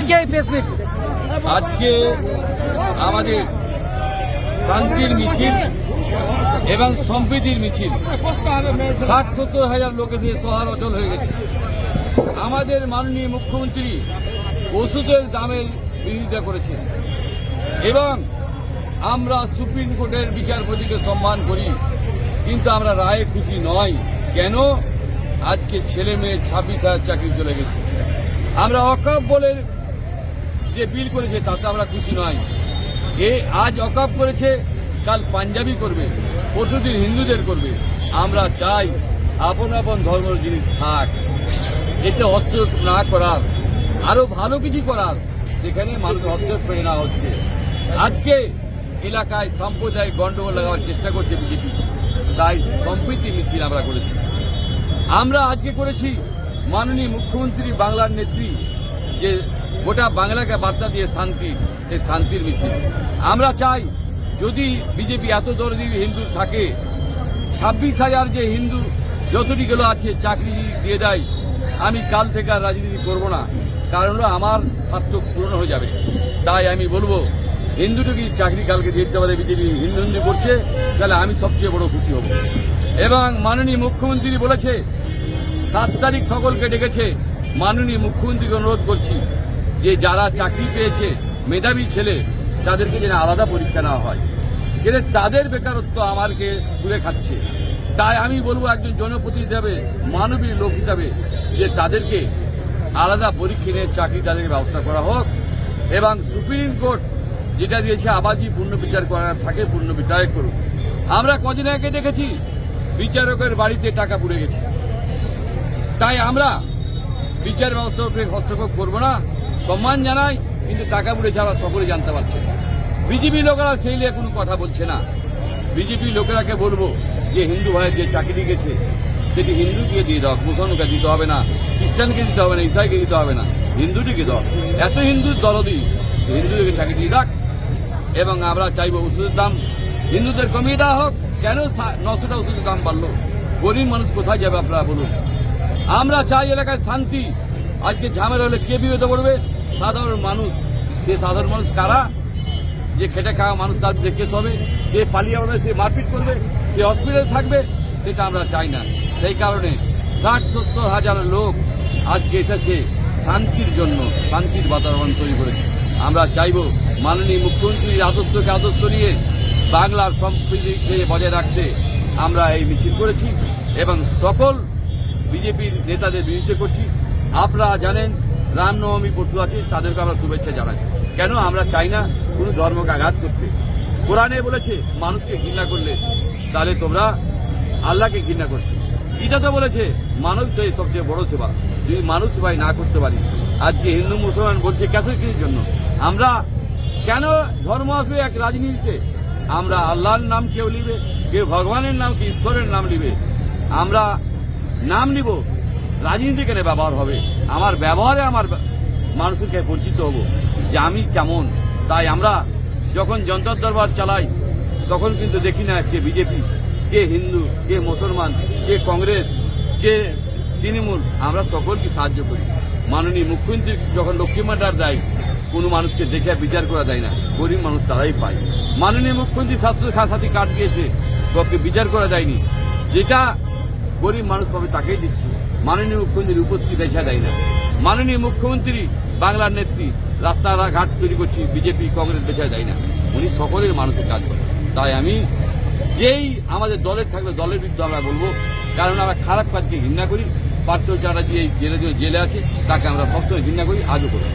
আজকে এই প্রেসমিট আজকে আমাদের শান্তির মিছিল এবং সম্প্রীতির মিছিল 60-70 হাজার লোকেদের শহর অচল হয়ে গেছে। আমাদের মাননীয় মুখ্যমন্ত্রী ওষুধের দামের বিরোধিতা করেছেন এবং আমরা সুপ্রিম কোর্টের বিচারপতিকে সম্মান করি, কিন্তু আমরা রায়ে খুশি নয়। কেন? আজকে ছেলে মেয়ে 26,000 চাকরি চলে গেছে। আমরা অকাপ বলে যে বিল করেছে তাতে আমরা খুশি নয়। আজ অকাপ করেছে, কাল পাঞ্জাবি করবে, পরশুদিন হিন্দুদের করবে। আমরা চাই আপন আপন ধর্মের জিনিস থাক, এতে হস্তক্ষেপ না করার, আরো ভালো কিছু করার, সেখানে মানুষ হস্তক্ষেপ করে না হচ্ছে। আজকে এলাকায় সাম্প্রদায়িক গন্ডগোল লাগাবার চেষ্টা করছে বিজেপি, তাই সম্প্রীতি মিছিল আমরা করেছি। আমরা আজকে করেছি মাননীয় মুখ্যমন্ত্রী বাংলার নেত্রী যে গোটা বাংলাকে বার্তা দিয়ে শান্তি, সেই শান্তির মিছিল। আমরা চাই যদি বিজেপি এত দরদি হিন্দু থাকে, 26,000 যে হিন্দু যতটিগুলো আছে চাকরি দিয়ে দেয়, আমি কাল থেকে আর রাজনীতি করব না, কারণ আমার স্বার্থ পূরণ হয়ে যাবে। তাই আমি বলবো হিন্দুটিকে চাকরি কালকে দিয়ে দিতে পারে, বিজেপি হিন্দু হিন্দু করছে, তাহলে আমি সবচেয়ে বড় খুশি হব। এবং মাননীয় মুখ্যমন্ত্রী বলেছে 7 তারিখ সকলকে ডেকেছে। মাননীয় মুখ্যমন্ত্রীকে অনুরোধ করছি যে যারা চাকরি পেয়েছে মেধাবী ছেলে, তাদেরকে যেন আলাদা পরীক্ষা নেওয়া হয়, যেটা তাদের বেকারত্ব আমাকে তুলে খাচ্ছে। তাই আমি বলবো একজন জনপ্রতিনিধি হিসাবে, মানবীয় লোক হিসাবে, যে তাদেরকে আলাদা পরীক্ষা নিয়ে চাকরি তাদেরকে ব্যবস্থা করা হোক। এবং সুপ্রিম কোর্ট যেটা দিয়েছে আবাজি পূর্ণ বিচার করার থাকে, পূর্ণ বিচার করুক। আমরা কদিন আগে দেখেছি বিচারকের বাড়িতে টাকা পুড়ে গেছে। তাই আমরা বিচার ব্যবস্থার উপরে হস্তক্ষেপ করব না, সম্মান জানাই, কিন্তু টাকা পুড়ে যাওয়া সকলে জানতে পারছে। বিজেপি লোকেরা সেই নিয়ে কোনো কথা বলছে না। বিজেপি লোকেরাকে বলবো যে হিন্দু ভাইয়ের যে চাকরি গেছে সেটি হিন্দুকে দিয়ে দাও, মুসলমানকে দিতে হবে না, খ্রিস্টানকে দিতে হবে না, ইসাইকে দিতে হবে না, হিন্দুটিকে দাও। এত হিন্দুর দরদি হিন্দুদেরকে চাকরি দিয়ে দাক। এবং আমরা চাইব ওষুধের দাম হিন্দুদের কমিয়ে দেওয়া হোক। কেন 900টা ওষুধের দাম বাড়লো? গরিব মানুষ কোথায় যাবে আপনারা বলুন? আমরা চাই এলাকায় শান্তি। আজকে ঝামেলা হলে কে বিপদে পড়বে? সাধারণ মানুষ। সে সাধারণ মানুষ কারা? যে খেটে খাওয়া মানুষ, তার দেখে হবে, যে পালিয়ে বেড়াবে, সে মারপিট করবে, সে হসপিটালে থাকবে, সেটা আমরা চাই না। সেই কারণে 60-70 হাজার লোক আজকে এসেছে শান্তির জন্য, শান্তির বাতাবরণ তৈরি করেছে। আমরা চাইব মাননীয় মুখ্যমন্ত্রীর আদর্শকে আদর্শ নিয়ে বাংলার সম্প্রীতিকে বজায় রাখতে আমরা এই মিছিল করেছি এবং সকল বিজেপির নেতাদের বিরুদ্ধে করছি। আপনারা জানেন রামনবমী পরশু আছে, তাদেরকে আমরা শুভেচ্ছা জানাই। কেন? আমরা চাই না কোনো ধর্মকে আঘাত করতে। কোরআনে বলেছে মানুষকে ঘৃণা করলে তাহলে তোমরা আল্লাহকে ঘৃণা করছো। এটা তো বলেছে মানব চাই সবচেয়ে বড় সেবা। যদি মানুষ সেবাই না করতে পারি, আজকে হিন্দু মুসলমান বলছে ক্যাথলিকের জন্য। আমরা কেন ধর্ম আসবে এক রাজনীতিতে? আমরা আল্লাহর নাম কেউ নিবে, কেউ ভগবানের নাম, কেউ ঈশ্বরের নাম নিবে। আমরা নাম নিব, রাজনীতি কেন ব্যবহার হবে? আমার ব্যবহারে আমার মানুষের কাছে পরিচিত হব যে আমি কেমন। তাই আমরা যখন জনতার দরবার চালাই তখন কিন্তু দেখি না কে বিজেপি, কে হিন্দু, কে মুসলমান, কে কংগ্রেস, কে তৃণমূল। আমরা সকলকে সাহায্য করি। মাননীয় মুখ্যমন্ত্রী যখন লক্ষ্মী ভাণ্ডার দেয়, কোনো মানুষকে দেখে বিচার করা যায় না, গরিব মানুষ তারাই পায়। মাননীয় মুখ্যমন্ত্রী স্বাস্থ্য সাথী কার্ড দিয়েছে, কাউকে বিচার করা যায়নি, যেটা গরিব মানুষ পাবে তাকেই দিচ্ছে। মাননীয় মুখ্যমন্ত্রীর উপস্থিতি দেখা দেয় না। মাননীয় মুখ্যমন্ত্রী বাংলার নেত্রী রাস্তাঘাট তৈরি করছি, বিজেপি কংগ্রেস বেচা দেয় না, উনি সকলের মানুষের কাজ করেন। তাই আমি যেই আমাদের দলের থাকলে দলের বিরুদ্ধে আমরা বলবো, কারণ আমরা খারাপ কাজকে ঘৃণা করি। পার্থ চ্যাটার্জি এই জেলে আছে, তাকে আমরা সবসময় ঘৃণা করি, আজও করি।